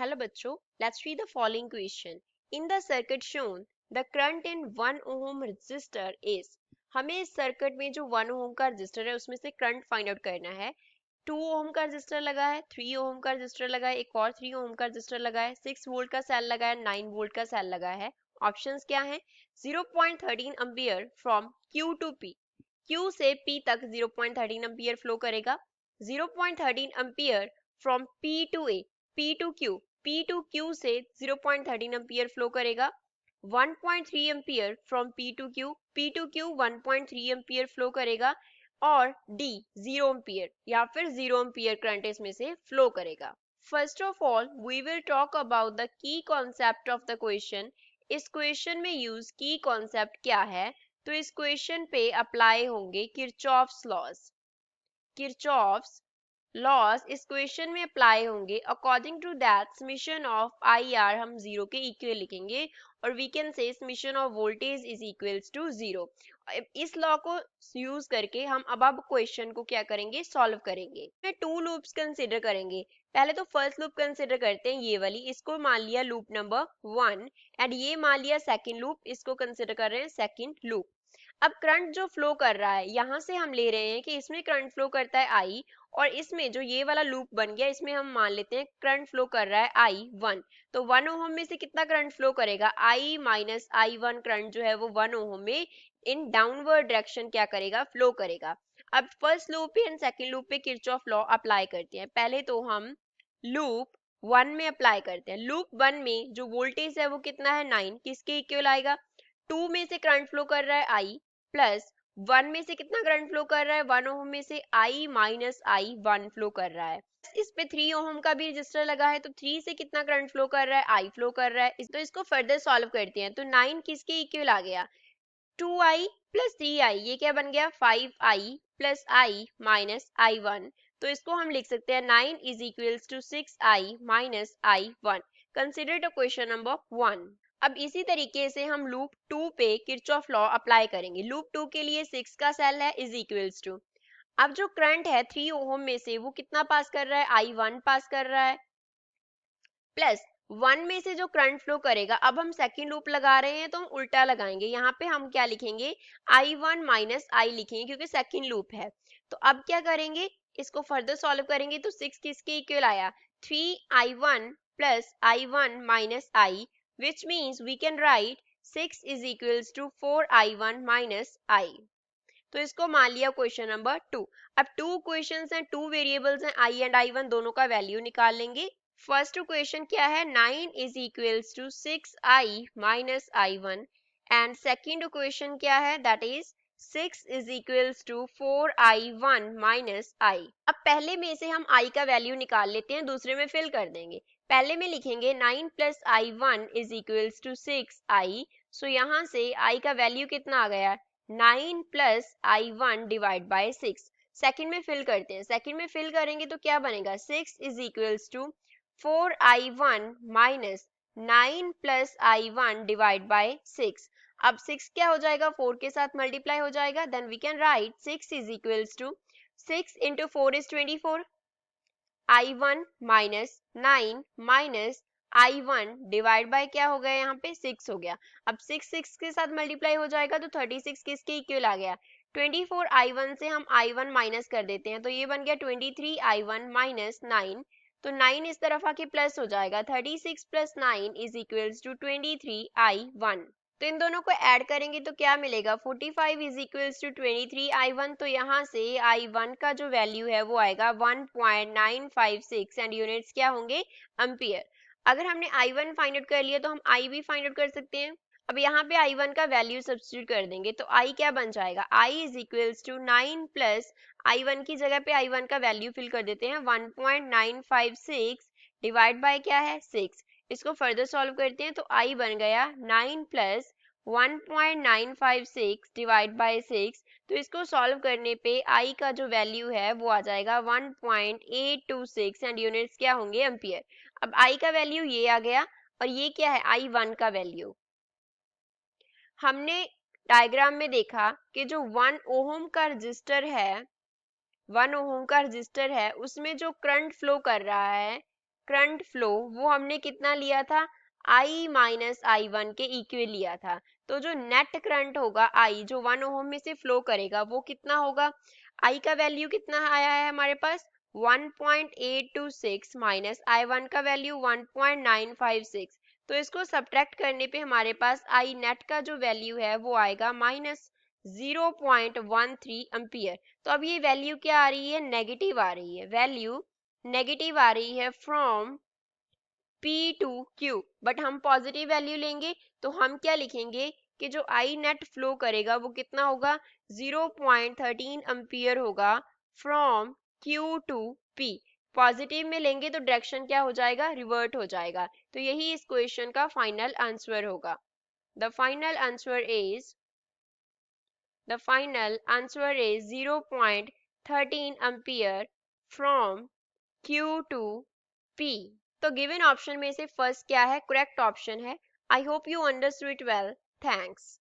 Hello बच्चों, let's read the following question. In the circuit shown, the current in 1 ohm resistor is. हमें इस circuit में जो 1 ओम का रजिस्टर है उसमें से करंट फाइंड आउट करना है. 2 ओम का रजिस्टर लगा है, 3 ओम का रजिस्टर लगा है, एक और 3 ओम का रजिस्टर लगा है, 6 वोल्ट का सेल लगा है, 9 वोल्ट का सेल लगा है. ऑप्शंस क्या हैं? 0.13 ampere from Q to P. Q से P तक 0.13 एम्पियर फ्लो करेगा. 0.13 ampere from P to A, P to Q, P to Q से 0.13 एम्पियर फ्लो करेगा. 1.3 ampere from P to Q, P to Q 1.3 ampere flow करेगा. और D 0 ampere या फिर 0 ampere current इसमें से फ्लो करेगा. First of all we will talk about the key concept of the question. इस क्वेश्चन में यूज की कॉन्सेप्ट क्या है? तो इस क्वेश्चन पे अप्लाई होंगे किरचॉफ्स लॉज. किरचॉफ्स लॉस इस क्वेश्चन में अप्लाई होंगे. According to that summation of I R हम जीरो के इक्वल लिखेंगे और we can say summation of voltage is equals to zero. इस लॉ को यूज करके हम अब क्वेश्चन को क्या करेंगे? सॉल्व करेंगे. मैं टू लूप्स कंसिडर करेंगे. पहले तो फर्स्ट लूप कंसिडर करते हैं, ये वाली. इसको मान लिया लूप नंबर 1 एंड ये मान लिया सेकंड लूप. इसको कंसिडर कर रहे हैं सेकंड लूप. अब करंट जो फ्लो कर रहा है यहां से हम ले रहे हैं कि इसमें करंट फ्लो करता है आई, और इसमें जो ये वाला लूप बन गया इसमें हम मान लेते हैं करंट फ्लो कर रहा है I1. तो 1 ओम में से कितना करंट फ्लो करेगा? I माइनस I1 करंट जो है वो 1 ओम में इन डाउनवर्ड डायरेक्शन क्या करेगा? फ्लो करेगा. अब फर्स्ट लूप पे एंड सेकंड लूप पे किरचॉफ लॉ अप्लाई करते हैं. पहले तो हम लूप 1 में अप्लाई करते हैं. लूप 1 में जो वोल्टेज है वो कितना है? 9. किसके इक्वल आएगा? 2 में से करंट फ्लो कर रहा है I प्लस 1 में से कितना करंट फ्लो कर रहा है? 1 ओम में से I माइनस I1 फ्लो कर रहा है. इस पे 3 ओम का भी रजिस्टर लगा है तो 3 से कितना करंट फ्लो कर रहा है? I फ्लो कर रहा है. तो इसको फर्दर सॉल्व करते हैं. तो 9 किसके इक्वल आ गया? 2I plus 3I. ये क्या बन गया? 5I plus I minus I1. तो इसको हम लिख सकते हैं 9 is equals to 6I minus I1. Consider the question number 1. अब इसी तरीके से हम लूप 2 पे किरचॉफ लॉ अप्लाई करेंगे. लूप 2 के लिए 6 का सेल है इज इक्वल्स टू. अब जो करंट है 3 ओम में से वो कितना पास कर रहा है? I1 पास कर रहा है प्लस 1 में से जो करंट फ्लो करेगा. अब हम सेकंड लूप लगा रहे हैं तो हम उल्टा लगाएंगे. यहाँ पे हम क्या लिखेंगे? I1 माइनस I लिखेंगे क्योंकि सेकंड लूप है. तो अब क्या करेंगे? इसको फर्दर सॉल्व करेंगे तो 6 किसके इक्वल आया? 3I1 plus I1 minus I, which means we can write 6 is equals to 4I1 minus I. तो इसको मान लिया क्वेश्चन नंबर 2. अब टू क्वेश्चंस हैं, टू वेरिएबल्स हैं, I एंड I1 दोनों का वैल्यू निकाल लेंगे. फर्स्ट क्वेश्चन क्या है? 9 is equals to 6I minus I1 and second question क्या है? That is 6 is equals to 4I1 minus I. अब पहले में से हम I का वैल्यू निकाल लेते हैं, दूसरे में फिल कर देंगे. पहले में लिखेंगे 9 plus I1 is equals to 6I. So यहाँ से I का वैल्यू कितना आ गया? 9 plus I1 divide by 6. Second में फिल करते हैं. सेकंड में फिल करेंगे तो क्या बनेगा? 6 is equals to 4I1 minus 9 plus I1 divide by 6. अब 6 क्या हो जाएगा? 4 के साथ मल्टीप्लाई हो जाएगा. Then we can write 6 is equals to 6 into 4 is 24. I1 minus 9 minus I1 divide by क्या हो गया? यहाँ पे 6 हो गया. अब 6 के साथ मल्टीप्लाई हो जाएगा तो 36 किसके इक्वल आ गया? 24 I1 से हम I1 माइनस कर देते हैं तो ये बन गया 23 I1 माइनस 9. तो 9 इस तरफ आके प्लस हो जाएगा. 36 plus 9 is equals to 23 I1. तो इन दोनों को ऐड करेंगे तो क्या मिलेगा? 45 इज इक्वल्स टू 23 I1. तो यहाँ से I1 का जो वैल्यू है वो आएगा 1.956 एंड यूनिट्स क्या होंगे? एम्पियर. अगर हमने I1 फाइंड आउट कर लिया तो हम I भी फाइंड आउट कर सकते हैं. अब यहाँ पे I1 का वैल्यू सब्स्टिट्यूट कर देंगे तो I क्या बन जाएगा? I is equals to 9 plus I1 की जगह पे I1 का वैल्यू फिल कर देते हैं 1.956 डिवाइड बाय क्या है? 6. इसको फर्दर सॉल्व करते हैं तो I बन गया 9 प्लस 1.956 डिवाइड बाय 6. तो इसको सॉल्व करने पे I का जो वैल्यू है वो आ जाएगा 1.826 एंड यूनिट्स क्या होंगे? एम्पियर. अब I का वैल्यू ये आ गया और ये क्या है? I1 का वैल्यू. हमने डायग्राम में देखा कि जो 1 ओम का रजिस्टर है, 1 ओम का रजिस्टर है उसमें जो करंट फ्लो कर रहा है, करंट फ्लो वो हमने कितना लिया था, I माइनस आई वन के इक्वल लिया था। तो जो नेट करंट होगा I जो 1 ओम में से फ्लो करेगा वो कितना होगा, I का वैल्यू कितना आया है हमारे पास 1.826 माइनस आई वन का वैल्यू 1.956। तो इसको सब्ट्रैक्ट करने पे हमारे पास आई नेट का जो वैल्यू है वो आएगा माइनस 0.13 एम्पियर। तो अब ये वैल्यू क्या आ रही है, नेगेटिव आ रही है, वैल्यू नेगेटिव आ रही है from P to Q। But हम पॉजिटिव वैल्यू लेंगे तो हम क्या लिखेंगे कि जो आई नेट फ्लो करेगा वो कितना होगा 0.13 एम्पियर होगा from Q to P। Positive में लेंगे तो डायरेक्शन क्या हो जाएगा, रिवर्ट हो जाएगा। तो यही इस क्वेश्चन का फाइनल आंसर होगा। The final answer is The final answer is 0.13 ampere from Q to P। तो गिवन ऑप्शन में से फर्स्ट क्या है, करेक्ट ऑप्शन है। I hope you understood it well. Thanks.